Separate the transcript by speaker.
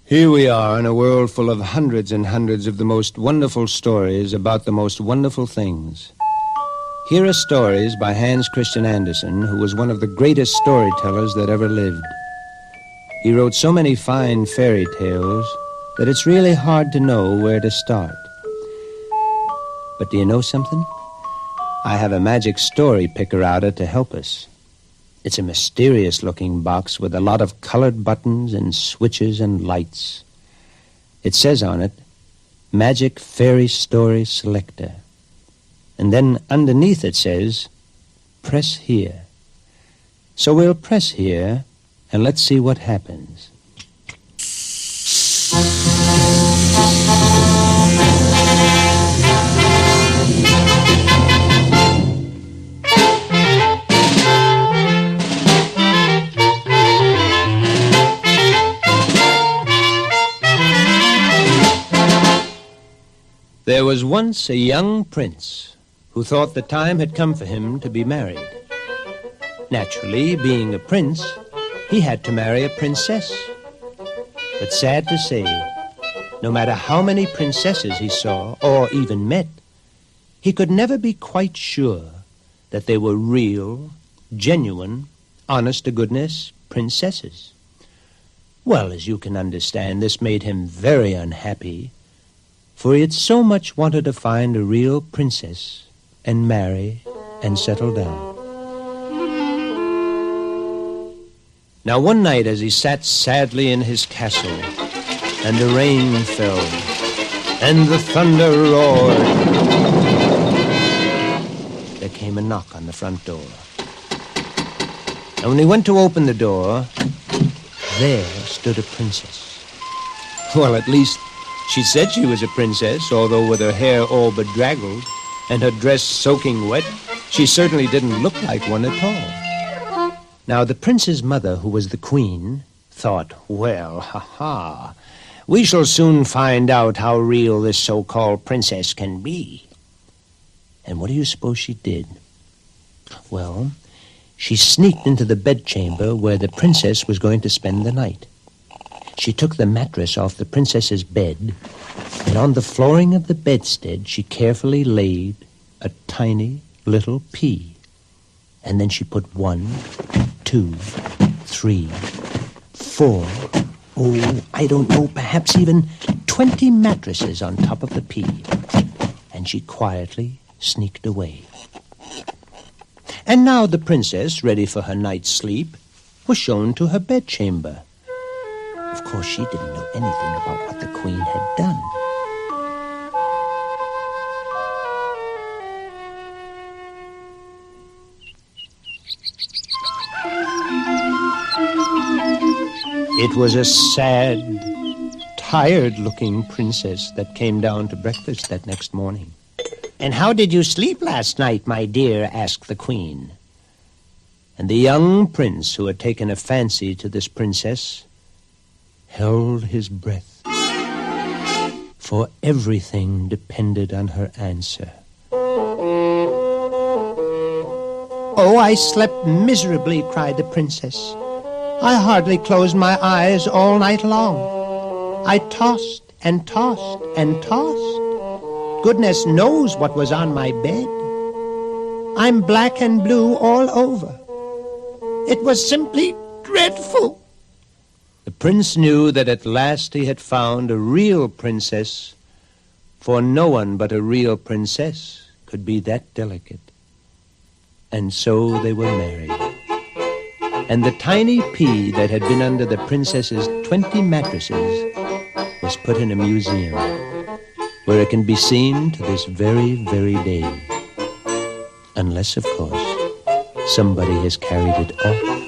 Speaker 1: Here we are in a world full of hundreds and hundreds of the most wonderful stories about the most wonderful things. Here are stories by Hans Christian Andersen, who was one of the greatest storytellers that ever lived. He wrote so many fine fairy tales that it's really hard to know where to start. But do you know something? I have a magic story picker outer to help us. It's a mysterious-looking box with a lot of colored buttons and switches and lights. It says on it, Magic Fairy Story Selector. And then underneath it says, Press here. So we'll press here, and let's see what happens. There was once a young prince who thought the time had come for him to be married. Naturally, being a prince, he had to marry a princess. But sad to say, no matter how many princesses he saw or even met, he could never be quite sure that they were real, genuine, honest-to-goodness princesses. Well, as you can understand, this made him very unhappy, for he had so much wanted to find a real princess and marry and settle down. Now one night as he sat sadly in his castle, and the rain fell, and the thunder roared, there came a knock on the front door. And when he went to open the door, there stood a princess. Well, at least she said she was a princess, although with her hair all bedraggled and her dress soaking wet, she certainly didn't look like one at all. Now, the prince's mother, who was the queen, thought, well, we shall soon find out how real this so-called princess can be. And what do you suppose she did? Well, she sneaked into the bedchamber where the princess was going to spend the night. She took the mattress off the princess's bed, and on the flooring of the bedstead, she carefully laid a tiny little pea. And then she put 1, 2, 3, 4, I don't know, perhaps even 20 mattresses on top of the pea. And she quietly sneaked away. And now the princess, ready for her night's sleep, was shown to her bedchamber. Of course, she didn't know anything about what the queen had done. It was a sad, tired-looking princess that came down to breakfast that next morning. "And how did you sleep last night, my dear?" asked the queen. And the young prince, who had taken a fancy to this princess, held his breath, for everything depended on her answer. "Oh, I slept miserably," cried the princess. "I hardly closed my eyes all night long. I tossed and tossed and tossed. Goodness knows what was on my bed. I'm black and blue all over. It was simply dreadful." The prince knew that at last he had found a real princess, for no one but a real princess could be that delicate. And so they were married. And the tiny pea that had been under the princess's 20 mattresses was put in a museum, where it can be seen to this very, very day. Unless, of course, somebody has carried it off.